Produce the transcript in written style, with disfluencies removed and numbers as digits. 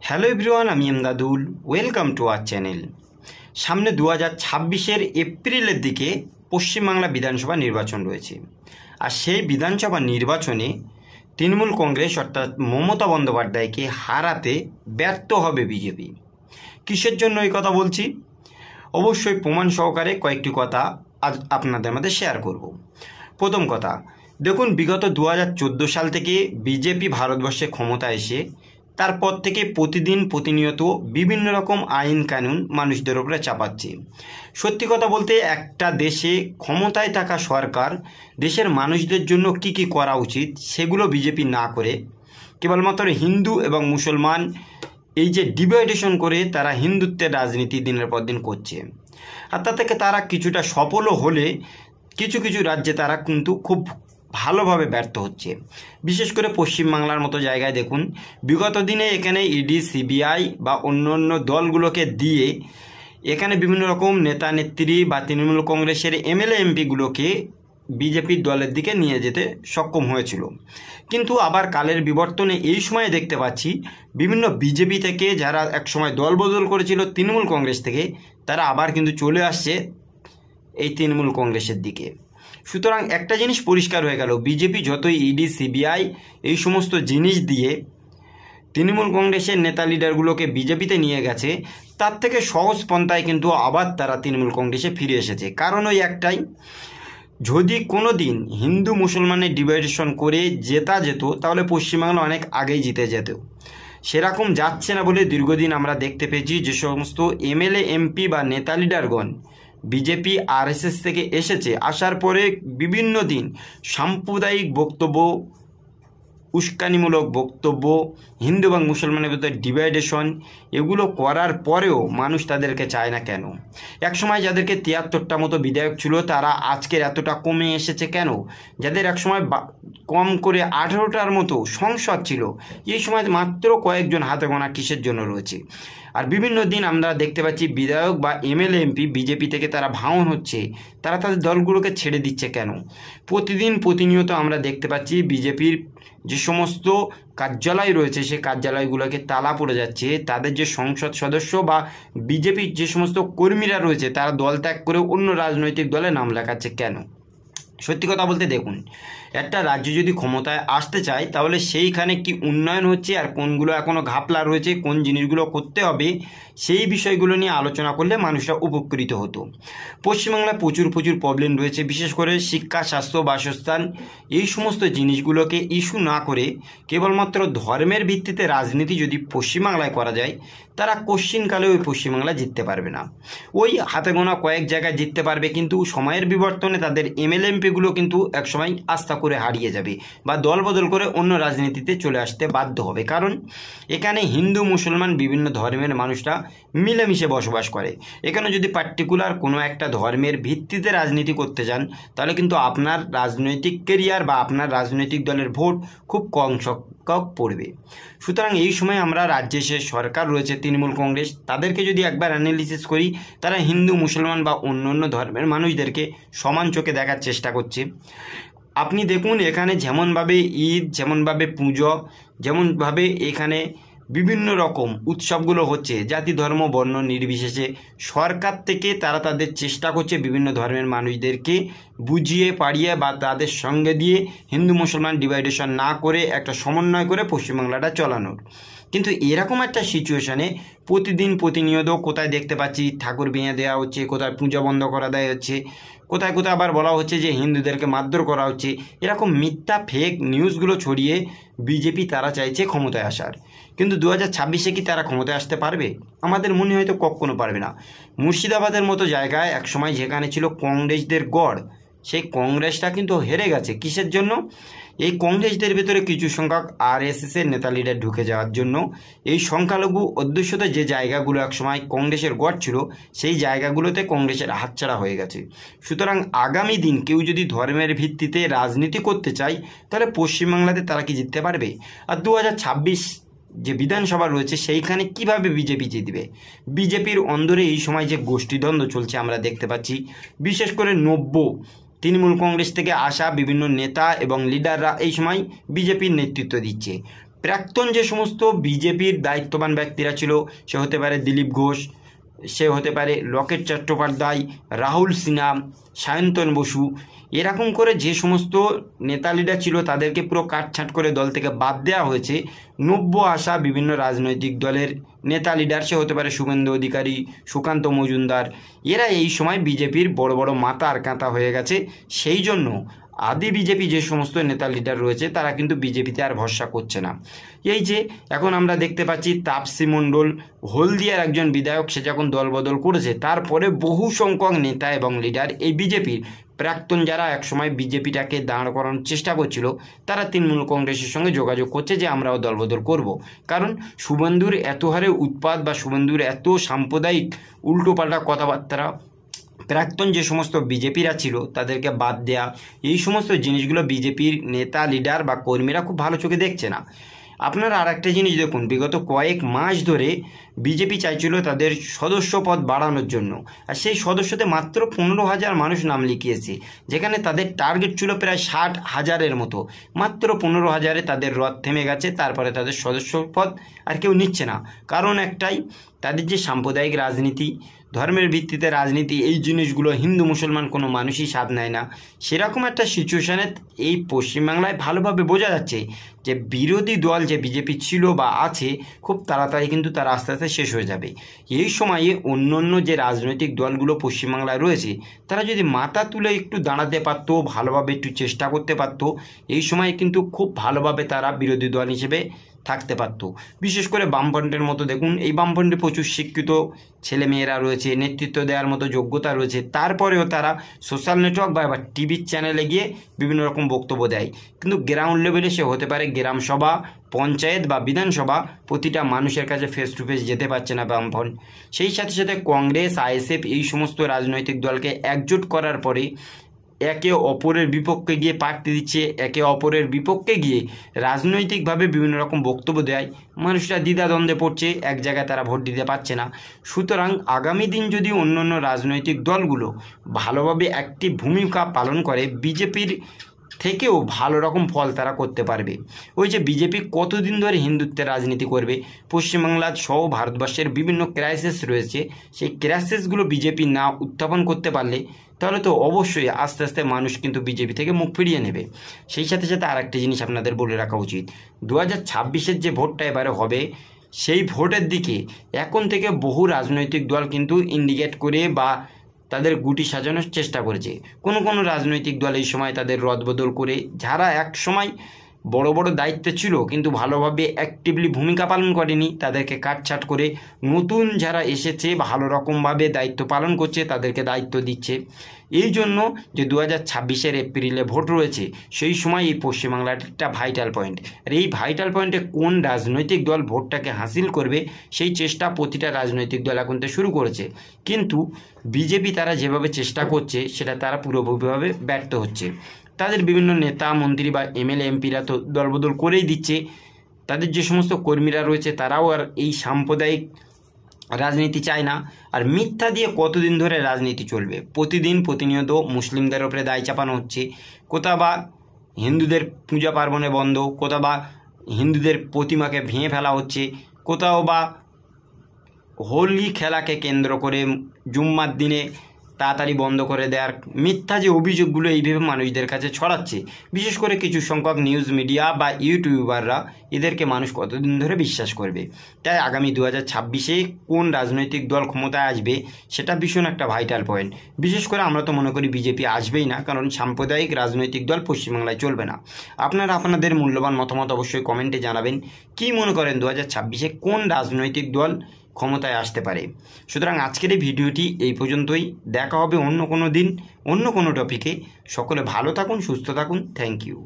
Hello everyone, আমি Emdadul. Welcome to our channel. সামনে 2026-এর এপ্রিলের দিকে পশ্চিমবাংলা বিধানসভা নির্বাচন রয়েছে। আর সেই বিধানসভা নির্বাচনে তৃণমূল কংগ্রেস অর্থাৎ মমতা বন্দ্যোপাধ্যায়কে হারাতে ব্যর্থ হবে বিজেপি। কিসের জন্য এই কথা বলছি? অবশ্যই প্রমাণ সহকারে কয়েকটি কথা আজ আপনাদের মধ্যে শেয়ার করব। প্রথম কথা, দেখুন, বিগত 2014 সাল থেকে বিজেপি ভারতবর্ষে ক্ষমতা এসে তারপর থেকে প্রতিনিয়ত বিভিন্ন রকম আইন কানুন মানুষদের উপরে চাপাচ্ছে। সত্যি কথা বলতে, একটা দেশে ক্ষমতায় থাকা সরকার দেশের মানুষদের জন্য কি কি করা উচিত সেগুলো বিজেপি না করে কেবলমাত্র হিন্দু এবং মুসলমান এই যে ডিভাইডেশন করে তারা হিন্দুত্বের রাজনীতি দিনের পর দিন করছে। আর তা থেকে তারা কিছুটা সফলও হলে কিছু কিছু রাজ্যে তারা কিন্তু খুব ভালোভাবে ব্যর্থ হচ্ছে। বিশেষ করে পশ্চিমবাংলার মতো জায়গায় দেখুন, বিগত দিনে এখানে ইডি, সিবিআই বা অন্য অন্য দলগুলোকে দিয়ে এখানে বিভিন্ন রকম নেতা নেত্রী বা তৃণমূল কংগ্রেসের এমএলএ এমপিগুলোকে বিজেপির দলের দিকে নিয়ে যেতে সক্ষম হয়েছিল। কিন্তু আবার কালের বিবর্তনে এই সময়ে দেখতে পাচ্ছি বিভিন্ন বিজেপি থেকে যারা একসময় দল বদল করেছিল তৃণমূল কংগ্রেস থেকে, তারা আবার কিন্তু চলে আসছে এই তৃণমূল কংগ্রেসের দিকে। সুতরাং একটা জিনিস পরিষ্কার হয়ে গেল, বিজেপি যতই ইডি, সিবিআই এই সমস্ত জিনিস দিয়ে তৃণমূল কংগ্রেসের নেতা লিডারগুলোকে বিজেপিতে নিয়ে গেছে, তার থেকে সহজ পন্থায় কিন্তু আবার তারা তৃণমূল কংগ্রেসে ফিরে এসেছে। কারণ ওই একটাই, যদি কোনো দিন হিন্দু মুসলমানের ডিভাইডেশন করে জেতা যেত তাহলে পশ্চিমবাংলা অনেক আগেই জিতে যেত। সেরকম যাচ্ছে না বলে দীর্ঘদিন আমরা দেখতে পেয়েছি যে সমস্ত এমএলএ এমপি বা নেতা লিডারগণ বিজেপি আরএসএস থেকে এসেছে, আসার পরে বিভিন্ন দিন সাম্প্রদায়িক বক্তব্য, উস্কানিমূলক বক্তব্য, হিন্দু এবং মুসলমানের ভিতরে ডিভাইডেশন, এগুলো করার পরেও মানুষ তাদেরকে চায় না কেন? একসময় যাদেরকে 73টা মতো বিধায়ক ছিল তারা আজকের এতটা কমে এসেছে কেন? যাদের একসময় কম করে 18টার মতো সংসদ ছিল, এই সময় মাত্র কয়েকজন হাতে গোনা কিসের জন্য রয়েছে? আর বিভিন্ন দিন আমরা দেখতে পাচ্ছি বিধায়ক বা এমএলএ এমপি বিজেপি থেকে তারা ভাঙন হচ্ছে, তারা তাদের দলগুলোকে ছেড়ে দিচ্ছে কেন? প্রতিনিয়ত আমরা দেখতে পাচ্ছি বিজেপির যে সমস্ত কার্যালয় রয়েছে সেই কার্যালয়গুলোকে তালা পড়ে যাচ্ছে, তাদের যে সংসদ সদস্য বা বিজেপির যে সমস্ত কর্মীরা রয়েছে তারা দল ত্যাগ করে অন্য রাজনৈতিক দলে নাম লেখাচ্ছে কেন? সত্যি কথা বলতে দেখুন, একটা রাজ্য যদি ক্ষমতায় আসতে চায় তাহলে সেইখানে কি উন্নয়ন হচ্ছে আর কোনগুলো এখনও ঘাপলা রয়েছে, কোন জিনিসগুলো করতে হবে, সেই বিষয়গুলো নিয়ে আলোচনা করলে মানুষরা উপকৃত হতো। পশ্চিমবাংলায় প্রচুর প্রবলেম রয়েছে, বিশেষ করে শিক্ষা, স্বাস্থ্য, বাসস্থান, এই সমস্ত জিনিসগুলোকে ইস্যু না করে কেবলমাত্র ধর্মের ভিত্তিতে রাজনীতি যদি পশ্চিমবাংলায় করা যায়, তারা কোশ্চিনকালে ওই পশ্চিমবাংলা জিততে পারবে না। ওই হাতে গোনা কয়েক জায়গায় জিততে পারবে, কিন্তু সময়ের বিবর্তনে তাদের এমএলএ এমপিগুলো কিন্তু একসময় আস্থা করে হারিয়ে যাবে বা দল বদল করে অন্য রাজনীতিতে চলে আসতে বাধ্য হবে। কারণ এখানে হিন্দু মুসলমান বিভিন্ন ধর্মের মানুষরা মিলেমিশে বসবাস করে। এখানে যদি পার্টিকুলার কোনো একটা ধর্মের ভিত্তিতে রাজনীতি করতে যান তাহলে কিন্তু আপনার রাজনৈতিক কেরিয়ার বা আপনার রাজনৈতিক দলের ভোট খুব কম সংখ্যক পড়বে। সুতরাং এই সময় আমরা রাজ্যে যে সরকার রয়েছে তৃণমূল কংগ্রেস, তাদেরকে যদি একবার অ্যানালিসিস করি, তারা হিন্দু মুসলমান বা অন্য অন্য ধর্মের মানুষদেরকে সমান চোখে দেখার চেষ্টা করছে। আপনি দেখুন, এখানে যেমনভাবে ঈদ, যেমনভাবে পুজো, যেমনভাবে এখানে বিভিন্ন রকম উৎসবগুলো হচ্ছে, জাতি ধর্ম বর্ণ নির্বিশেষে সরকার থেকে তারা তাদের চেষ্টা করছে বিভিন্ন ধর্মের মানুষদেরকে বুঝিয়ে পাড়িয়ে বা তাদের সঙ্গে দিয়ে হিন্দু মুসলমান ডিভাইডেশন না করে একটা সমন্বয় করে পশ্চিমবাংলাটা চালানোর। কিন্তু এরকম একটা সিচুয়েশানে প্রতিনিয়ত কোথায় দেখতে পাচ্ছি ঠাকুর ভেঙে দেওয়া হচ্ছে, কোথায় পূজা বন্ধ করা দেওয়া হচ্ছে, কোথায় আবার বলা হচ্ছে যে হিন্দুদেরকে মারধর করা হচ্ছে। এরকম মিথ্যা ফেক নিউজগুলো ছড়িয়ে বিজেপি তারা চাইছে ক্ষমতায় আসার। কিন্তু 2026-এ কি তারা ক্ষমতায় আসতে পারবে? আমাদের মনে হয়তো কখনো পারবে না। মুর্শিদাবাদের মতো জায়গায় একসময় যেখানে ছিল কংগ্রেসদের গড়, সেই কংগ্রেসটা কিন্তু হেরে গেছে। কিসের জন্য? এই কংগ্রেসদের ভেতরে কিছু সংখ্যক আরএসএসের নেতা লিডার ঢুকে যাওয়ার জন্য। এই সংখ্যালঘু অধ্যুষিত যে জায়গাগুলো একসময় কংগ্রেসের গড় ছিল, সেই জায়গাগুলোতে কংগ্রেসের হাতছাড়া হয়ে গেছে। সুতরাং আগামী দিন কেউ যদি ধর্মের ভিত্তিতে রাজনীতি করতে চায় তাহলে পশ্চিমবাংলাতে তারা কি জিততে পারবে? আর 2026 যে বিধানসভা রয়েছে সেইখানে কিভাবে বিজেপি জিতবে? বিজেপির অন্দরে এই সময় যে গোষ্ঠীদ্বন্দ্ব চলছে আমরা দেখতে পাচ্ছি, বিশেষ করে তৃণমূল কংগ্রেস থেকে আসা বিভিন্ন নেতা এবং লিডাররা এই সময় বিজেপির নেতৃত্ব দিচ্ছে। প্রাক্তন যে সমস্ত বিজেপির দায়িত্ববান ব্যক্তিরা ছিল, সে হতে পারে দিলীপ ঘোষ, সে হতে পারে লকেট চট্টোপাধ্যায়, রাহুল সিনহা, সায়ন্তন বসু, এরকম করে যে সমস্ত নেতা লিডার ছিল তাদেরকে পুরো কাটছাঁট করে দল থেকে বাদ দেওয়া হয়েছে। নব্য আসা বিভিন্ন রাজনৈতিক দলের নেতা লিডার, সে হতে পারে শুভেন্দু অধিকারী, সুকান্ত মজুমদার, এরা এই সময় বিজেপির বড় বড় মাথা আর কাঁথা হয়ে গেছে। সেই জন্য আদি বিজেপি যে সমস্ত নেতা লিডার রয়েছে তারা কিন্তু বিজেপিতে আর ভরসা করছে না। এই যে এখন আমরা দেখতে পাচ্ছি তাপসী মণ্ডল, হলদিয়ার একজন বিধায়ক, সে যখন দলবদল করেছে তারপরে বহু সংখ্যক নেতা এবং লিডার এই বিজেপির প্রাক্তন যারা একসময় বিজেপিটাকে দাঁড় করানোর চেষ্টা করছিল, তারা তৃণমূল কংগ্রেসের সঙ্গে যোগাযোগ করছে যে আমরাও দলবদল করব। কারণ শুভেন্দুর এত হারে উৎপাত বা শুভেন্দুর এত সাম্প্রদায়িক উল্টোপাল্টা কথাবার্তা, প্রাক্তন যে সমস্ত বিজেপিরা ছিল তাদেরকে বাদ দেয়া, এই সমস্ত জিনিসগুলো বিজেপির নেতা লিডার বা কর্মীরা খুব ভালো চোখে দেখছে না। আপনারা আর একটা জিনিস দেখুন, বিগত কয়েক মাস ধরে বিজেপি চাইছিল তাদের সদস্য পদ বাড়ানোর জন্য, আর সেই সদস্যতে মাত্র 15,000 মানুষ নাম লিখিয়েছে, যেখানে তাদের টার্গেট ছিল প্রায় 60,000-এর মতো। মাত্র 15,000-এ তাদের রথ থেমে গেছে। তারপরে তাদের সদস্য পদ আর কেউ নিচ্ছে না। কারণ একটাই, তাদের যে সাম্প্রদায়িক রাজনীতি, ধর্মের ভিত্তিতে রাজনীতি, এই জিনিসগুলো হিন্দু মুসলমান কোনো মানুষই স্বাদ নেয় না। সেরকম একটা সিচুয়েশানে এই পশ্চিমবাংলায় ভালোভাবে বোঝা যাচ্ছে যে বিরোধী দল যে বিজেপি ছিল বা আছে, খুব তাড়াতাড়ি কিন্তু তারা আস্তে আস্তে শেষ হয়ে যাবে। এই সময়ে অন্য অন্য যে রাজনৈতিক দলগুলো পশ্চিমবাংলায় রয়েছে তারা যদি মাথা তুলে একটু দাঁড়াতে পারতো, ভালোভাবে একটু চেষ্টা করতে পারতো, এই সময় কিন্তু খুব ভালোভাবে তারা বিরোধী দল হিসেবে থাকতে পারতো। বিশেষ করে বামফ্রন্টের মতো দেখুন, এই বামফ্রন্টে প্রচুর শিক্ষিত ছেলেমেয়েরা রয়েছে, নেতৃত্ব দেওয়ার মতো যোগ্যতা রয়েছে, তারপরেও তারা সোশ্যাল নেটওয়ার্ক বা টিভির চ্যানেলে গিয়ে বিভিন্ন রকম বক্তব্য দেয়। কিন্তু গ্রাউন্ড লেভেলে সে হতে পারে গ্রাম সভা, পঞ্চায়েত বা বিধানসভা, প্রতিটা মানুষের কাছে ফেস টু ফেস যেতে পারছে না বামফ্রন্ট। সেই সাথে সাথে কংগ্রেস, আইএসএফ এই সমস্ত রাজনৈতিক দলকে একজোট করার পরে একে অপরের বিপক্ষে গিয়ে প্রার্থী দিচ্ছে, একে অপরের বিপক্ষে গিয়ে রাজনৈতিকভাবে বিভিন্ন রকম বক্তব্য দেয়। মানুষরা দ্বিধাদ্বন্দ্বে পড়ছে, এক জায়গায় তারা ভোট দিতে পারছে না। সুতরাং আগামী দিন যদি অন্য অন্য রাজনৈতিক দলগুলো ভালোভাবে একটি ভূমিকা পালন করে, বিজেপির থেকেও ভালো রকম ফল তারা করতে পারবে। ওই যে বিজেপি কতদিন ধরে হিন্দুত্বের রাজনীতি করবে, পশ্চিমবাংলার সহ ভারতবর্ষের বিভিন্ন ক্রাইসিস রয়েছে, সেই ক্রাইসিসগুলো বিজেপি না উত্থাপন করতে পারলে তাহলে তো অবশ্যই আস্তে আস্তে মানুষ কিন্তু বিজেপি থেকে মুখ ফিরিয়ে নেবে। সেই সাথে সাথে আর একটা জিনিস আপনাদের বলে রাখা উচিত, 2026-এর যে ভোটটা এবারে হবে, সেই ভোটের দিকে এখন থেকে বহু রাজনৈতিক দল কিন্তু ইন্ডিকেট করে বা তাদের গুটি সাজানোর চেষ্টা করেছে। কোনো কোনো রাজনৈতিক দল এই সময় তাদের রদবদল করে, যারা এক সময় বড় বড় দায়িত্বে ছিল কিন্তু ভালোভাবে অ্যাক্টিভলি ভূমিকা পালন করেনি, তাদেরকে কাটছাট করে নতুন যারা এসেছে ভালো রকমভাবে দায়িত্ব পালন করছে তাদেরকে দায়িত্ব দিচ্ছে। এই জন্য যে 2026-এর এপ্রিলে ভোট রয়েছে, সেই সময় এই পশ্চিমবাংলার একটা ভাইটাল পয়েন্ট। আর এই ভাইটাল পয়েন্টে কোন রাজনৈতিক দল ভোটটাকে হাসিল করবে, সেই চেষ্টা প্রতিটা রাজনৈতিক দল এখন থেকে শুরু করেছে। কিন্তু বিজেপি তারা যেভাবে চেষ্টা করছে সেটা তারা পুরোপুরিভাবে ব্যর্থ হচ্ছে। তাদের বিভিন্ন নেতা মন্ত্রী বা এমএলএ এমপিরা তো দলবদল করেই দিচ্ছে। তাদের যে সমস্ত কর্মীরা রয়েছে তারাও আর এই সাম্প্রদায়িক রাজনীতি চায় না। আর মিথ্যা দিয়ে কতদিন ধরে রাজনীতি চলবে? প্রতিনিয়ত মুসলিমদের ওপরে দায় চাপানো হচ্ছে, কোথাও বা হিন্দুদের পূজা পার্বণে বন্ধ, কোথাও বা হিন্দুদের প্রতিমাকে ভেঙে ফেলা হচ্ছে, কোথাও বা হোলি খেলাকে কেন্দ্র করে জুম্মার দিনে তাড়াতাড়ি বন্ধ করে দেওয়ার মিথ্যা যে অভিযোগগুলো এইভাবে মানুষদের কাছে ছড়াচ্ছে, বিশেষ করে কিছু সংখ্যক নিউজ মিডিয়া বা ইউটিউবাররা, এদেরকে মানুষ কতদিন ধরে বিশ্বাস করবে? তাই আগামী 2026-এ কোন রাজনৈতিক দল ক্ষমতায় আসবে সেটা ভীষণ একটা ভাইটাল পয়েন্ট। বিশেষ করে আমরা তো মনে করি বিজেপি আসবেই না, কারণ সাম্প্রদায়িক রাজনৈতিক দল পশ্চিমবাংলায় চলবে না। আপনারা আপনাদের মূল্যবান মতামত অবশ্যই কমেন্টে জানাবেন। কী মনে করেন 2026-এ কোন রাজনৈতিক দল ক্ষমতায় আসতে পারে? সুতরাং আজকের এই ভিডিওটি এই পর্যন্তই। দেখা হবে অন্য কোনো দিন অন্য কোনো টপিকে। সকলে ভালো থাকুন, সুস্থ থাকুন। Thank you.